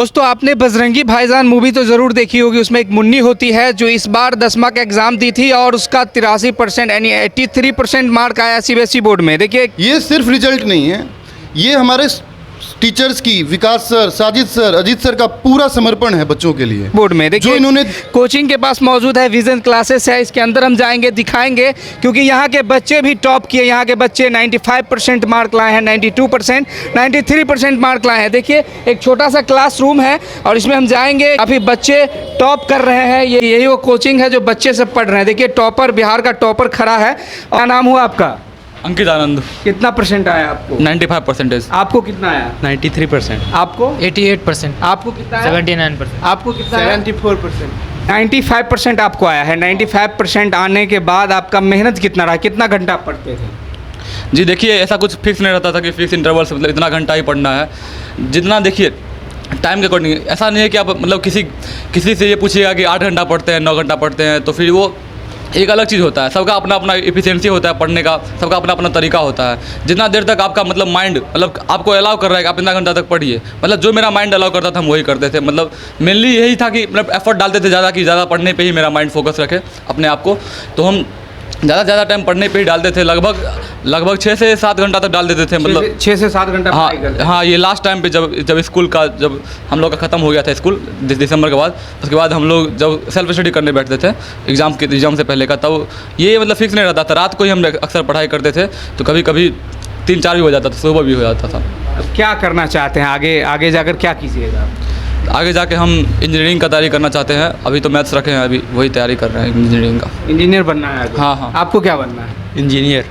दोस्तों आपने बजरंगी भाईजान मूवी तो ज़रूर देखी होगी। उसमें एक मुन्नी होती है जो इस बार 10वीं का एग्ज़ाम दी थी और उसका 83% यानी 83% मार्क आया सीबीएसई बोर्ड में। देखिए ये सिर्फ रिजल्ट नहीं है, ये हमारे टीचर्स की, Vikas sir, Sajid sir, Ajit sir का पूरा समर्पण है बच्चों के लिए बोर्ड में। देखिए जो इन्होंने कोचिंग के पास मौजूद है, विजन क्लासेस है, इसके अंदर हम जाएंगे, दिखाएंगे, क्योंकि यहाँ के बच्चे भी टॉप किए। यहाँ के बच्चे 95% मार्क लाए हैं, 92%, 93% मार्क लाए हैं। देखिए एक छोटा सा क्लासरूम है और इसमें हम जाएंगे, काफ़ी बच्चे टॉप कर रहे हैं। यही वो कोचिंग है जो बच्चे सब पढ़ रहे हैं। देखिए टॉपर, बिहार का टॉपर खड़ा है। क्या नाम हुआ आपका? अंकित आनंद। कितना परसेंट आया आपको? 95%। आपको कितना आया? 93%। आपको? 88%। आपको कितना आया? 79%। आपको कितना आया? 74%। 95% आपको आया है। 95% आने के बाद आपका मेहनत कितना रहा? कितना घंटा आप पढ़ते थे? जी देखिए, ऐसा कुछ फिक्स नहीं रहता था कि फिक्स इंटरवल से मतलब इतना घंटा ही पढ़ना है। जितना देखिए टाइम के अकॉर्डिंग, ऐसा नहीं है कि आप मतलब किसी से ये पूछिएगा कि 8 घंटा पढ़ते हैं, 9 घंटा पढ़ते हैं, तो फिर वो एक अलग चीज़ होता है। सबका अपना अपना एफिशिएंसी होता है पढ़ने का, सबका अपना अपना तरीका होता है। जितना देर तक आपका मतलब माइंड मतलब आपको अलाउ कर रहा है कि आप इतना घंटा तक पढ़िए, मतलब जो मेरा माइंड अलाउ करता था हम वही करते थे। मतलब मेनली यही था कि मतलब एफर्ट डालते थे ज़्यादा कि ज़्यादा पढ़ने पे ही मेरा माइंड फोकस रखे अपने आप को। तो हम ज़्यादा टाइम पढ़ने पे ही डालते थे, लगभग 6 से 7 घंटा तक डाल देते थे। मतलब 6 से 7 घंटा पढ़ाई करते थे। हाँ, ये लास्ट टाइम पे जब स्कूल का, जब हम लोग का ख़त्म हो गया था स्कूल दिसंबर के बाद, उसके बाद हम लोग जब सेल्फ स्टडी करने बैठते थे एग्ज़ाम से पहले का, तब ये मतलब फिक्स नहीं रहता था। रात को ही हम अक्सर पढ़ाई करते थे, तो कभी कभी 3-4 भी हो जाता था, सुबह भी हो जाता था। अब क्या करना चाहते हैं आगे जाकर, क्या कीजिएगा? आगे जाके हम इंजीनियरिंग का तैयारी करना चाहते हैं। अभी तो मैथ्स रखे हैं, अभी वही तैयारी कर रहे हैं इंजीनियरिंग का। इंजीनियर बनना है आगे? हाँ। आपको क्या बनना है? इंजीनियर।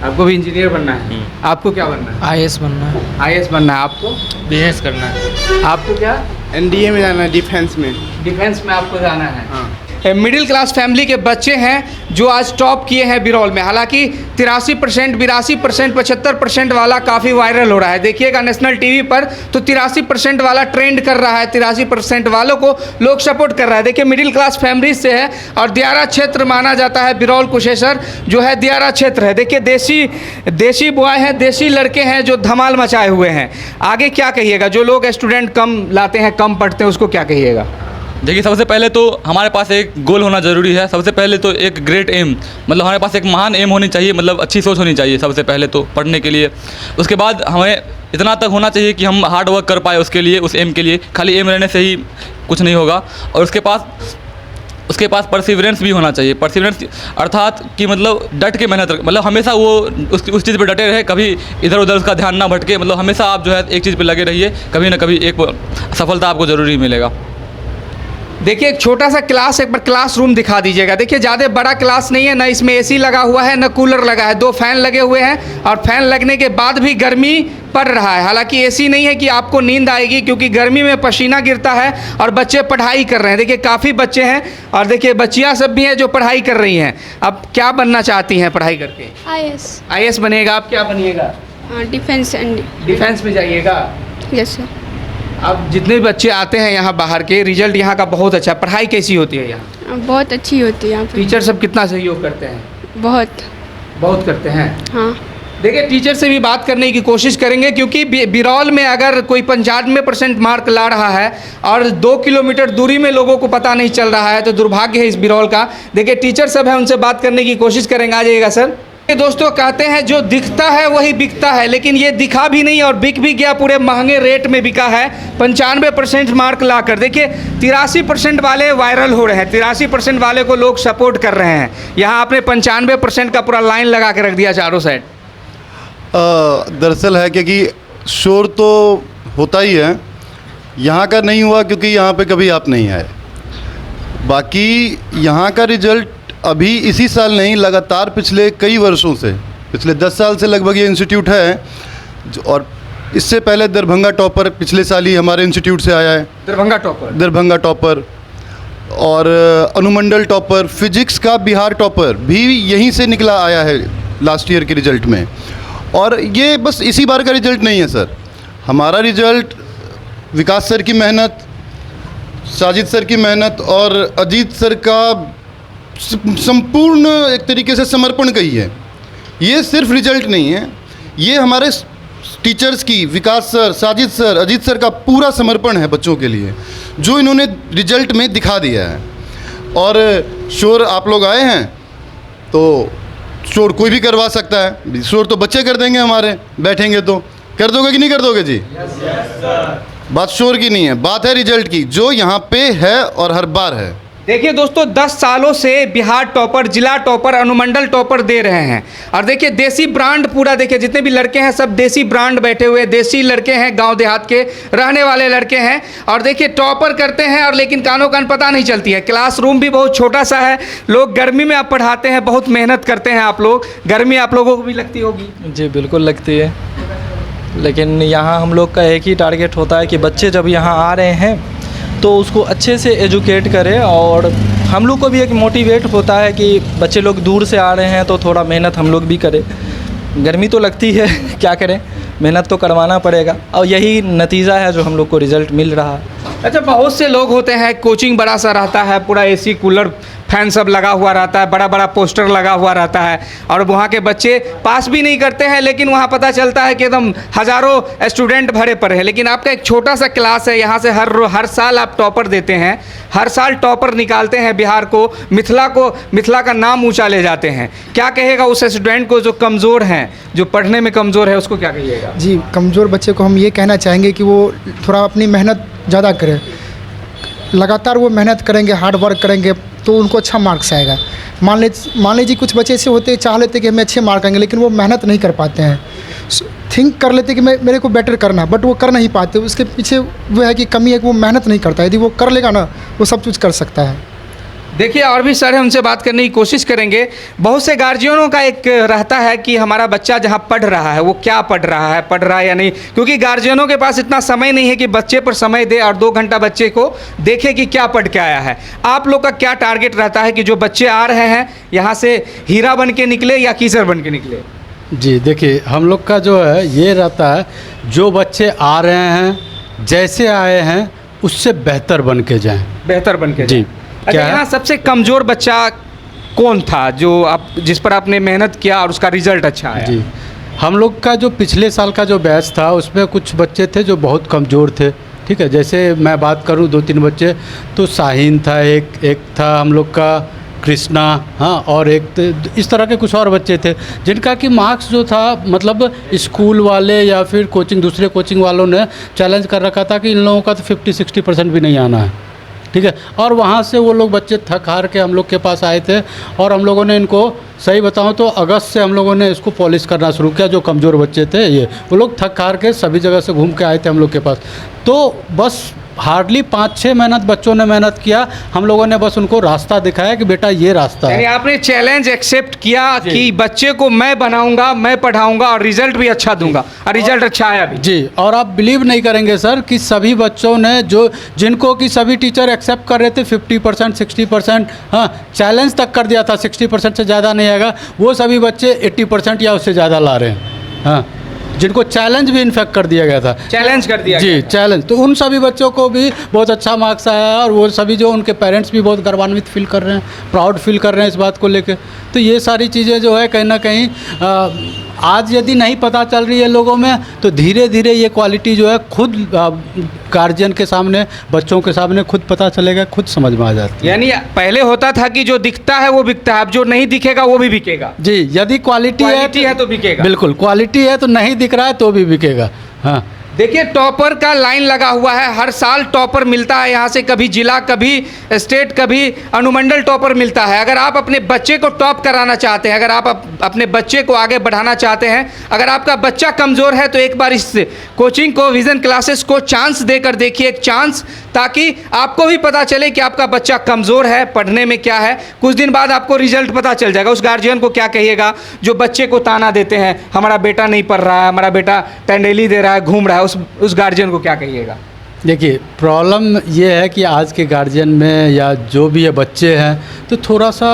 आपको भी इंजीनियर बनना है? आपको क्या बनना है? आईएएस बनना है। आईएएस बनना है। आपको? बिजनेस करना है। आपको क्या? एनडीए में जाना है, डिफेंस में। डिफेंस में आपको जाना है? हाँ। मिडिल क्लास फैमिली के बच्चे हैं जो आज टॉप किए हैं बिरौल में। हालांकि 83%, 82%, 75% वाला काफ़ी वायरल हो रहा है। देखिएगा नेशनल टीवी पर तो 83% वाला ट्रेंड कर रहा है, 83% वालों को लोग सपोर्ट कर रहा है। देखिए मिडिल क्लास फैमिली से है और दियारा क्षेत्र माना जाता है। बिरौल कुशेश्वर जो है दियारा क्षेत्र है। देखिए देसी बॉय हैं, देसी लड़के हैं जो धमाल मचाए हुए हैं। आगे क्या कहिएगा? जो लोग स्टूडेंट कम लाते हैं, कम पढ़ते हैं, उसको क्या कहिएगा? देखिए सबसे पहले तो हमारे पास एक गोल होना ज़रूरी है। सबसे पहले तो एक ग्रेट एम, मतलब हमारे पास एक महान एम होनी चाहिए, मतलब अच्छी सोच होनी चाहिए सबसे पहले तो पढ़ने के लिए। उसके बाद हमें इतना तक होना चाहिए कि हम हार्ड वर्क कर पाए उसके लिए, उस एम के लिए। खाली एम रहने से ही कुछ नहीं होगा। और उसके पास परसिवरेंस भी होना चाहिए। परसिवरेंस अर्थात कि मतलब डट के मेहनत, मतलब हमेशा वो उस चीज़ पर डटे रहे, कभी इधर उधर उसका ध्यान ना भटके। मतलब हमेशा आप जो है एक चीज़ पर लगे रहिए, कभी ना कभी एक सफलता आपको ज़रूर ही मिलेगा। देखिए एक छोटा सा क्लास, एक बार क्लासरूम दिखा दीजिएगा। देखिए ज़्यादा बड़ा क्लास नहीं है, ना इसमें एसी लगा हुआ है, ना कूलर लगा है। 2 फैन लगे हुए हैं और फैन लगने के बाद भी गर्मी पड़ रहा है। हालांकि एसी नहीं है कि आपको नींद आएगी, क्योंकि गर्मी में पसीना गिरता है और बच्चे पढ़ाई कर रहे हैं। देखिए काफ़ी बच्चे हैं और देखिए बच्चियाँ सब भी हैं जो पढ़ाई कर रही हैं। अब क्या बनना चाहती हैं पढ़ाई करके? आईएएस। आईएएस बनेगा। आप क्या बनिएगा? डिफेंस एंड डिफेंस में जाइएगा? Yes sir. अब जितने भी बच्चे आते हैं यहाँ बाहर के, रिजल्ट यहाँ का बहुत अच्छा है। पढ़ाई कैसी होती है यहाँ? बहुत अच्छी होती है यहाँ पर। टीचर सब कितना सहयोग करते हैं? बहुत करते हैं। हाँ। देखिए टीचर से भी बात करने की कोशिश करेंगे, क्योंकि बिरौल में अगर कोई 95% मार्क ला रहा है और 2 किलोमीटर दूरी में लोगों को पता नहीं चल रहा है, तो दुर्भाग्य है इस बिरौल का। देखिए टीचर सब है, उनसे बात करने की कोशिश करेंगे। आ जाइएगा सर। ये दोस्तों कहते हैं जो दिखता है वही बिकता है, लेकिन ये दिखा भी नहीं और बिक भी गया, पूरे महंगे रेट में बिका है 95% मार्क लाकर। देखिए 83% वाले वायरल हो रहे हैं, 83% वाले को लोग सपोर्ट कर रहे हैं। यहाँ आपने 95% का पूरा लाइन लगा के रख दिया चारों साइड। दरअसल है क्योंकि शोर तो होता ही है, यहाँ का नहीं हुआ क्योंकि यहाँ पे कभी आप नहीं आए। बाकी यहाँ का रिजल्ट अभी इसी साल नहीं, लगातार पिछले कई वर्षों से, पिछले 10 साल से लगभग ये इंस्टीट्यूट है। और इससे पहले दरभंगा टॉपर पिछले साल ही हमारे इंस्टीट्यूट से आया है। दरभंगा टॉपर और अनुमंडल टॉपर, फिजिक्स का बिहार टॉपर भी यहीं से निकला आया है लास्ट ईयर के रिजल्ट में। और ये बस इसी बार का रिजल्ट नहीं है सर, हमारा रिजल्ट विकास सर की मेहनत, साजिद सर की मेहनत और अजीत सर का संपूर्ण एक तरीके से समर्पण का ही है। ये सिर्फ रिजल्ट नहीं है, ये हमारे टीचर्स की, Vikas sir, Sajid sir, Ajit sir का पूरा समर्पण है बच्चों के लिए, जो इन्होंने रिजल्ट में दिखा दिया है। और शोर आप लोग आए हैं तो शोर कोई भी करवा सकता है, शोर तो बच्चे कर देंगे हमारे, बैठेंगे तो। कर दोगे कि नहीं कर दोगे जी? बात शोर की नहीं है, बात है रिजल्ट की, जो यहाँ पे है और हर बार है। देखिए दोस्तों, 10 सालों से बिहार टॉपर, जिला टॉपर, अनुमंडल टॉपर दे रहे हैं। और देखिए देसी ब्रांड पूरा, देखिए जितने भी लड़के हैं सब देसी ब्रांड बैठे हुए, देसी लड़के हैं, गांव देहात के रहने वाले लड़के हैं। और देखिए टॉपर करते हैं और लेकिन कानों कान पता नहीं चलती है। क्लासरूम भी बहुत छोटा सा है। लोग गर्मी में आप पढ़ाते हैं, बहुत मेहनत करते हैं आप लोग। गर्मी आप लोगों को भी लगती होगी? जी बिल्कुल लगती है, लेकिन यहाँ हम लोग का एक ही टारगेट होता है कि बच्चे जब यहाँ आ रहे हैं तो उसको अच्छे से एजुकेट करें। और हम लोग को भी एक मोटिवेट होता है कि बच्चे लोग दूर से आ रहे हैं तो थोड़ा मेहनत हम लोग भी करें। गर्मी तो लगती है, क्या करें, मेहनत तो करवाना पड़ेगा और यही नतीजा है जो हम लोग को रिज़ल्ट मिल रहा है। अच्छा, बहुत से लोग होते हैं, कोचिंग बड़ा सा रहता है, पूरा एसी कूलर फैन सब लगा हुआ रहता है, बड़ा बड़ा पोस्टर लगा हुआ रहता है और वहाँ के बच्चे पास भी नहीं करते हैं, लेकिन वहाँ पता चलता है कि एकदम हज़ारों स्टूडेंट भरे पड़े हैं। लेकिन आपका एक छोटा सा क्लास है, यहाँ से हर साल आप टॉपर देते हैं, हर साल टॉपर निकालते हैं बिहार को, मिथिला का नाम ऊँचा ले जाते हैं। क्या कहेगा उस स्टूडेंट को जो कमज़ोर हैं, जो पढ़ने में कमज़ोर है, उसको क्या कहिएगा? जी, कमज़ोर बच्चे को हम ये कहना चाहेंगे कि वो थोड़ा अपनी मेहनत ज़्यादा करें। लगातार वो मेहनत करेंगे, हार्ड वर्क करेंगे तो उनको अच्छा मार्क्स आएगा। मान लीजिए कुछ बच्चे ऐसे होते हैं, चाह लेते कि हमें अच्छे मार्क आएंगे, लेकिन वो मेहनत नहीं कर पाते हैं। थिंक कर लेते कि मेरे को बेटर करना, बट वो कर नहीं पाते। उसके पीछे वो है कि कमी है कि वो मेहनत नहीं करता। यदि वो कर लेगा ना, वो सब कुछ कर सकता है। देखिए और भी सर है, उनसे बात करने की कोशिश करेंगे। बहुत से गार्जियनों का एक रहता है कि हमारा बच्चा जहाँ पढ़ रहा है वो क्या पढ़ रहा है या नहीं, क्योंकि गार्जियनों के पास इतना समय नहीं है कि बच्चे पर समय दे और 2 घंटा बच्चे को देखे कि क्या पढ़ के आया है। आप लोग का क्या टारगेट रहता है कि जो बच्चे आ रहे हैं यहाँ से हीरा बन के निकले या कीचड़ बन के निकले? जी देखिए, हम लोग का जो है ये रहता है, जो बच्चे आ रहे हैं जैसे आए हैं उससे बेहतर बन के जाएँ। बेहतर बन के जी। अच्छा, यहाँ सबसे कमज़ोर बच्चा कौन था जो जिस पर आपने मेहनत किया और उसका रिजल्ट अच्छा आया? जी, हम लोग का जो पिछले साल का जो बैच था उसमें कुछ बच्चे थे जो बहुत कमज़ोर थे। ठीक है, जैसे मैं बात करूं 2-3 बच्चे, तो शाहीन था, एक था हम लोग का कृष्णा, हाँ, और एक इस तरह के कुछ और बच्चे थे जिनका कि मार्क्स जो था, मतलब स्कूल वाले या फिर दूसरे कोचिंग वालों ने चैलेंज कर रखा था कि इन लोगों का तो 50-60% भी नहीं आना है। ठीक है, और वहाँ से वो लोग बच्चे थक हार के हम लोग के पास आए थे और हम लोगों ने इनको, सही बताऊँ तो अगस्त से हम लोगों ने इसको पॉलिश करना शुरू किया। जो कमज़ोर बच्चे थे ये, वो लोग थक हार के सभी जगह से घूम के आए थे हम लोग के पास। तो बस हार्डली 5-6 मेहनत बच्चों ने मेहनत किया, हम लोगों ने बस उनको रास्ता दिखाया कि बेटा ये रास्ता है। आपने चैलेंज एक्सेप्ट किया कि बच्चे को मैं बनाऊंगा, मैं पढ़ाऊंगा और रिजल्ट भी अच्छा दूंगा, और रिजल्ट अच्छा आया भी। जी, और आप बिलीव नहीं करेंगे सर कि सभी बच्चों ने जिनको कि सभी टीचर एक्सेप्ट कर रहे थे 50%, 60%, हाँ, चैलेंज तक कर दिया था 60% से ज़्यादा नहीं आएगा, वो सभी बच्चे 80% या उससे ज़्यादा ला रहे हैं। हाँ, जिनको चैलेंज भी इनफेक्ट कर दिया गया था, चैलेंज कर दिया जी, चैलेंज, तो उन सभी बच्चों को भी बहुत अच्छा मार्क्स आया है और वो सभी जो उनके पेरेंट्स भी बहुत गर्वान्वित फील कर रहे हैं, प्राउड फील कर रहे हैं इस बात को लेकर। तो ये सारी चीज़ें जो है कहीं ना कहीं आज यदि नहीं पता चल रही है लोगों में, तो धीरे धीरे ये क्वालिटी जो है खुद गार्जियन के सामने, बच्चों के सामने खुद पता चलेगा, खुद समझ में आ जाती है। यानी पहले होता था कि जो दिखता है वो बिकता है, अब जो नहीं दिखेगा वो भी बिकेगा। जी, यदि क्वालिटी है तो बिकेगा। बिल्कुल, क्वालिटी है तो नहीं दिख रहा है तो भी बिकेगा। हाँ, देखिए टॉपर का लाइन लगा हुआ है, हर साल टॉपर मिलता है यहाँ से, कभी जिला, कभी स्टेट, कभी अनुमंडल टॉपर मिलता है। अगर आप अपने बच्चे को टॉप कराना चाहते हैं, अगर आप अपने बच्चे को आगे बढ़ाना चाहते हैं, अगर आपका बच्चा कमज़ोर है तो एक बार इस कोचिंग को, विज़न क्लासेस को चांस देकर देखिए, एक चांस, ताकि आपको भी पता चले कि आपका बच्चा कमज़ोर है, पढ़ने में क्या है। कुछ दिन बाद आपको रिजल्ट पता चल जाएगा। उस गार्जियन को क्या कहिएगा जो बच्चे को ताना देते हैं, हमारा बेटा नहीं पढ़ रहा है, हमारा बेटा टंडेली दे रहा है, घूम रहा है, उस गार्जियन को क्या कहिएगा? देखिए, प्रॉब्लम ये है कि आज के गार्जियन में या जो भी है बच्चे हैं, तो थोड़ा सा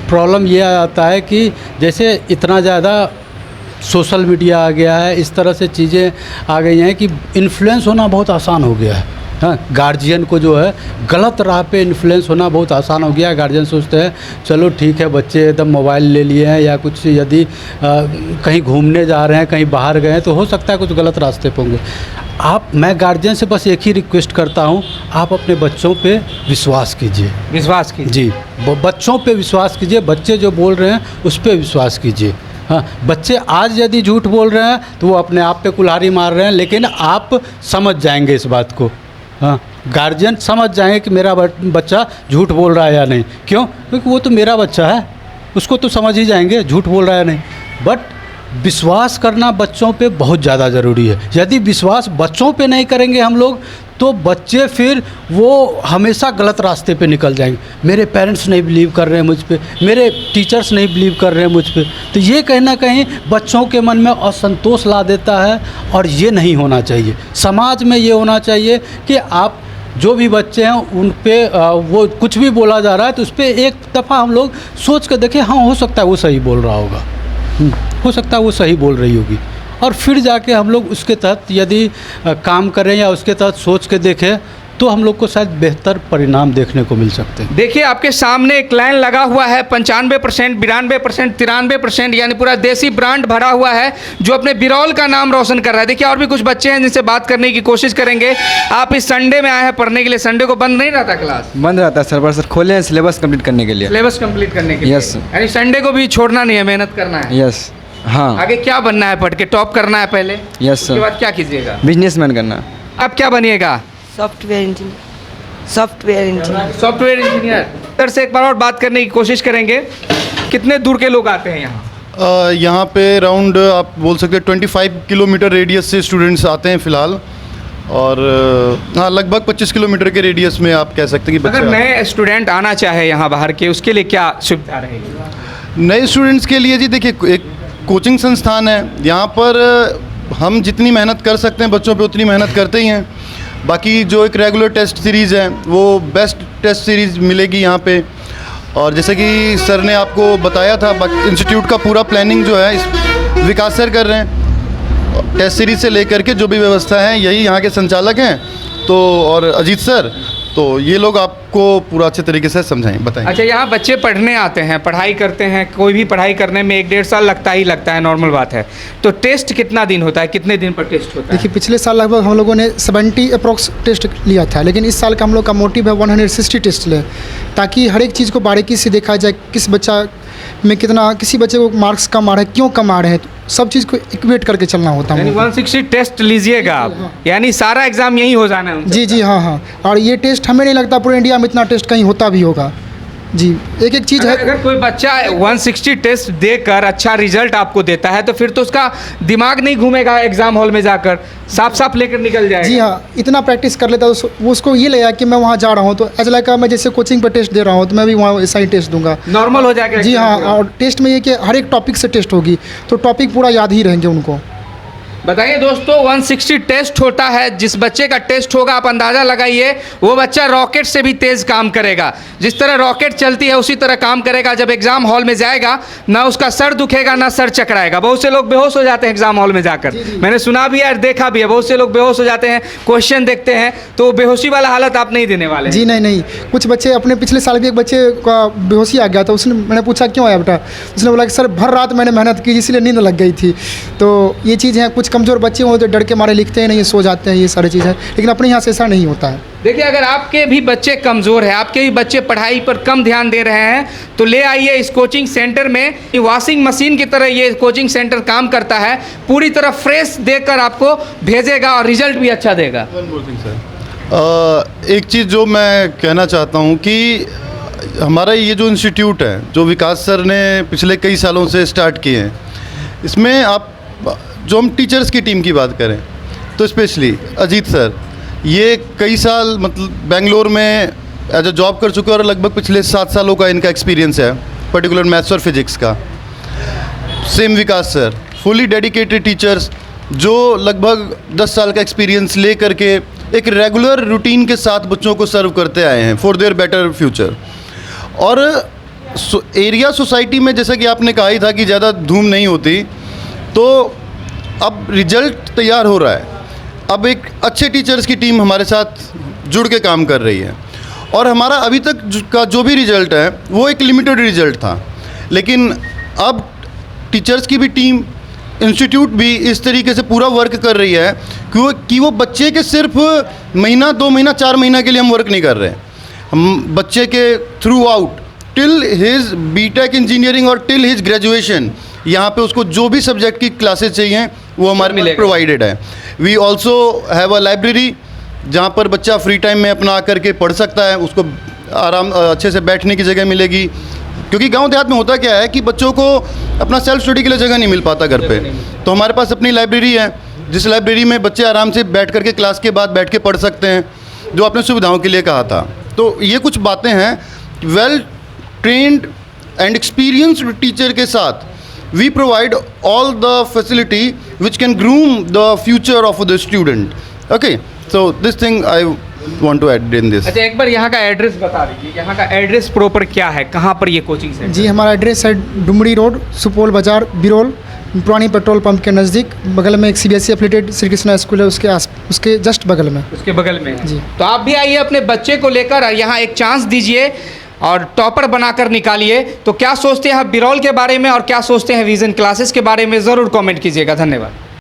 प्रॉब्लम ये आता है कि जैसे इतना ज़्यादा सोशल मीडिया आ गया है, इस तरह से चीज़ें आ गई हैं कि इन्फ्लुएंस होना बहुत आसान हो गया है। हाँ, गार्जियन को जो है गलत राह पे इन्फ्लुएंस होना बहुत आसान हो गया है। गार्जियन सोचते हैं चलो ठीक है, बच्चे एकदम मोबाइल ले लिए हैं या कुछ यदि कहीं घूमने जा रहे हैं, कहीं बाहर गए हैं तो हो सकता है कुछ गलत रास्ते पे होंगे। मैं गार्जियन से बस एक ही रिक्वेस्ट करता हूँ, आप अपने बच्चों पे विश्वास कीजिए। विश्वास कीजिए जी, बच्चों पे विश्वास कीजिए। बच्चे जो बोल रहे हैं उस पे विश्वास कीजिए। हाँ, बच्चे आज यदि झूठ बोल रहे हैं तो वो अपने आप पे कुल्हाड़ी मार रहे हैं, लेकिन आप समझ जाएंगे इस बात को। हाँ, गार्जियन समझ जाएंगे कि मेरा बच्चा झूठ बोल रहा है या नहीं। क्यों? क्योंकि वो तो मेरा बच्चा है, उसको तो समझ ही जाएंगे झूठ बोल रहा है या नहीं। बट विश्वास करना बच्चों पे बहुत ज़्यादा ज़रूरी है। यदि विश्वास बच्चों पे नहीं करेंगे हम लोग तो बच्चे फिर वो हमेशा गलत रास्ते पे निकल जाएंगे। मेरे पेरेंट्स नहीं बिलीव कर रहे हैं मुझ पे, मेरे टीचर्स नहीं बिलीव कर रहे हैं मुझ पे, तो ये कहीं ना कहीं बच्चों के मन में असंतोष ला देता है और ये नहीं होना चाहिए। समाज में ये होना चाहिए कि आप जो भी बच्चे हैं उन पे वो कुछ भी बोला जा रहा है तो उस पर एक दफ़ा हम लोग सोच कर देखें, हाँ हो सकता है वो सही बोल रहा होगा, हो सकता है वो सही बोल रही होगी, और फिर जाके हम लोग उसके तहत यदि काम करें या उसके तहत सोच के देखें तो हम लोग को शायद बेहतर परिणाम देखने को मिल सकते हैं। देखिए आपके सामने एक लाइन लगा हुआ है, 95%, 92%, 93%, यानी पूरा देसी ब्रांड भरा हुआ है जो अपने बिरौल का नाम रोशन कर रहा है। देखिए और भी कुछ बच्चे हैं जिनसे बात करने की कोशिश करेंगे। आप इस संडे में आए हैं पढ़ने के लिए, संडे को बंद नहीं रहता क्लास? बंद रहता है सर, पर सर खोले हैं सिलेबस कंप्लीट करने के लिए। सिलेबस कंप्लीट करने के लिए? यस। यानी संडे को भी छोड़ना नहीं है, मेहनत करना है। यस। हाँ। आगे क्या बनना है पढ़ के? टॉप करना है पहले? यस उसके सर। बाद क्या कीजिएगा? बिजनेसमैन करना। अब क्या बनिएगा? Software engineer. Software engineer. Software engineer. Sir से एक बार और बात करने की कोशिश करेंगे। कितने दूर के लोग आते हैं यहाँ? यहाँ पे राउंड आप बोल सकते हैं 25 किलोमीटर रेडियस से स्टूडेंट्स आते हैं फ़िलहाल, और हाँ लगभग 25 किलोमीटर के रेडियस में आप कह सकते हैं कि अगर नए स्टूडेंट आना चाहे यहाँ बाहर के, उसके लिए क्या सुविधा रहेगी? नए स्टूडेंट्स के लिए जी देखिए, एक कोचिंग संस्थान है यहाँ पर, हम जितनी मेहनत कर सकते हैं बच्चों पे उतनी मेहनत करते ही हैं। बाकी जो एक रेगुलर टेस्ट सीरीज़ है वो बेस्ट टेस्ट सीरीज़ मिलेगी यहाँ पे, और जैसे कि सर ने आपको बताया था इंस्टीट्यूट का पूरा प्लानिंग जो है इस विकास सर कर रहे हैं। टेस्ट सीरीज़ से लेकर के जो भी व्यवस्था है यही यहाँ के संचालक हैं तो, और अजीत सर, तो ये लोग आपको पूरा अच्छे तरीके से समझाएं, बताएं। अच्छा, यहाँ बच्चे पढ़ने आते हैं, पढ़ाई करते हैं, कोई भी पढ़ाई करने में 1-1.5 साल लगता ही लगता है, नॉर्मल बात है। तो टेस्ट कितना दिन होता है, कितने दिन पर टेस्ट होता है? देखिए पिछले साल लगभग हम लोगों ने 70 अप्रॉक्स टेस्ट लिया था, लेकिन इस साल का हम लोग का मोटिव है 160 टेस्ट लें, ताकि हर एक चीज़ को बारीकी से देखा जाए, किस बच्चा में कितना, किसी बच्चे को मार्क्स कम आ रहे हैं, क्यों कम आ रहे हैं, सब चीज़ को इक्वेट करके चलना होता है। 160 टेस्ट लीजिएगा आप, यानी सारा एग्जाम यही हो जाना है? जी हाँ हाँ, और ये टेस्ट हमें नहीं लगता पूरे इंडिया में इतना टेस्ट कहीं होता भी होगा। जी, एक चीज़ है, अगर कोई बच्चा 160 टेस्ट देकर अच्छा रिजल्ट आपको देता है तो फिर तो उसका दिमाग नहीं घूमेगा एग्जाम हॉल में जाकर, साफ साफ लेकर निकल जाएगा। जी हाँ, इतना प्रैक्टिस कर लेता है वो, उसको ये लगेगा कि मैं वहाँ जा रहा हूँ तो ऐसा लगेगा मैं जैसे कोचिंग पर टेस्ट दे रहा हूँ तो मैं भी वहाँ ऐसा ही टेस्ट दूंगा, नॉर्मल हो जाएगा। जी हाँ, और टेस्ट में ये कि हर एक टॉपिक से टेस्ट होगी तो टॉपिक पूरा याद ही रहेंगे उनको। बताइए दोस्तों, 160 टेस्ट होता है, जिस बच्चे का टेस्ट होगा आप अंदाज़ा लगाइए वो बच्चा रॉकेट से भी तेज़ काम करेगा। जिस तरह रॉकेट चलती है उसी तरह काम करेगा। जब एग्ज़ाम हॉल में जाएगा ना उसका सर दुखेगा ना सर चकराएगा। बहुत से लोग बेहोश हो जाते हैं एग्ज़ाम हॉल में जाकर, मैंने सुना भी है और देखा भी है, बहुत से लोग बेहोश हो जाते हैं, क्वेश्चन देखते हैं तो बेहोशी वाला हालत आप नहीं देने वाले? जी नहीं, कुछ बच्चे, अपने पिछले साल भी एक बच्चे का बेहोशी आ गया था, उसने, मैंने पूछा क्यों आया बेटा, उसने बोला कि सर भर रात मैंने मेहनत की इसलिए नींद लग गई थी। तो ये चीज़ है, कुछ कमज़ोर बच्चे हों तो डर के मारे लिखते हैं नहीं, सो जाते हैं, ये सारी चीज़ है, लेकिन अपने यहाँ से ऐसा नहीं होता है। देखिए, अगर आपके भी बच्चे कमज़ोर हैं, आपके भी बच्चे पढ़ाई पर कम ध्यान दे रहे हैं तो ले आइए इस कोचिंग सेंटर में। वॉशिंग मशीन की तरह ये कोचिंग सेंटर काम करता है, पूरी तरह फ्रेश देकर आपको भेजेगा और रिजल्ट भी अच्छा देगा। एक चीज़ जो मैं कहना चाहता हूँ कि हमारा ये जो इंस्टीट्यूट है जो विकास सर ने पिछले कई सालों से स्टार्ट किए हैं, इसमें आप जो हम टीचर्स की टीम की बात करें तो स्पेशली अजीत सर ये कई साल मतलब बेंगलोर में एज अ जॉब कर चुके हैं और लगभग पिछले 7 सालों का इनका एक्सपीरियंस है पर्टिकुलर मैथ्स और फिजिक्स का। सेम विकास सर, फुली डेडिकेटेड टीचर्स जो लगभग 10 साल का एक्सपीरियंस ले करके एक रेगुलर रूटीन के साथ बच्चों को सर्व करते आए हैं फॉर देयर बेटर फ्यूचर। और एरिया सोसाइटी में जैसा कि आपने कहा ही था कि ज़्यादा धूम नहीं होती, तो अब रिजल्ट तैयार हो रहा है। अब एक अच्छे टीचर्स की टीम हमारे साथ जुड़ के काम कर रही है। और हमारा अभी तक का जो भी रिज़ल्ट है वो एक लिमिटेड रिज़ल्ट था, लेकिन अब टीचर्स की भी टीम, इंस्टीट्यूट भी इस तरीके से पूरा वर्क कर रही है कि वो बच्चे के सिर्फ महीना 2 महीना 4 महीना के लिए हम वर्क नहीं कर रहे हैं। हम बच्चे के throughout till his BTech engineering और टिल हिज ग्रेजुएशन, यहाँ पे उसको जो भी सब्जेक्ट की क्लासेस चाहिए वो हमारे पास प्रोवाइडेड है। We also have a library जहाँ पर बच्चा फ्री टाइम में अपना आकर के पढ़ सकता है, उसको आराम अच्छे से बैठने की जगह मिलेगी, क्योंकि गांव देहात में होता क्या है कि बच्चों को अपना सेल्फ स्टडी के लिए जगह नहीं मिल पाता घर पे। तो हमारे पास अपनी लाइब्रेरी है, जिस लाइब्रेरी में बच्चे आराम से बैठ करके क्लास के बाद बैठ के पढ़ सकते हैं, जो आपने सुविधाओं के लिए कहा था। तो ये कुछ बातें हैं, well trained and experienced teacher के साथ we provide all the facility which can groom the future of the student. Okay, so this thing I want to add in this. अच्छा, एक बार यहाँ का एड्रेस बता दीजिए, यहाँ का एड्रेस प्रॉपर क्या है, कहाँ पर ये कोचिंग सेंटर? जी, हमारा एड्रेस है डुमरी रोड, सुपौल बाज़ार, बिरौल, पुरानी पेट्रोल पंप के नज़दीक। बगल में एक CBSE affiliated Shri Krishna school है, उसके जस्ट बगल में। उसके बगल में है। जी। तो आप भी आइए अपने बच्चे को लेकर, यहाँ एक चांस दीजिए और टॉपर बनाकर निकालिए। तो क्या सोचते हैं आप बिरौल के बारे में और क्या सोचते हैं विज़न क्लासेस के बारे में, ज़रूर कमेंट कीजिएगा। धन्यवाद।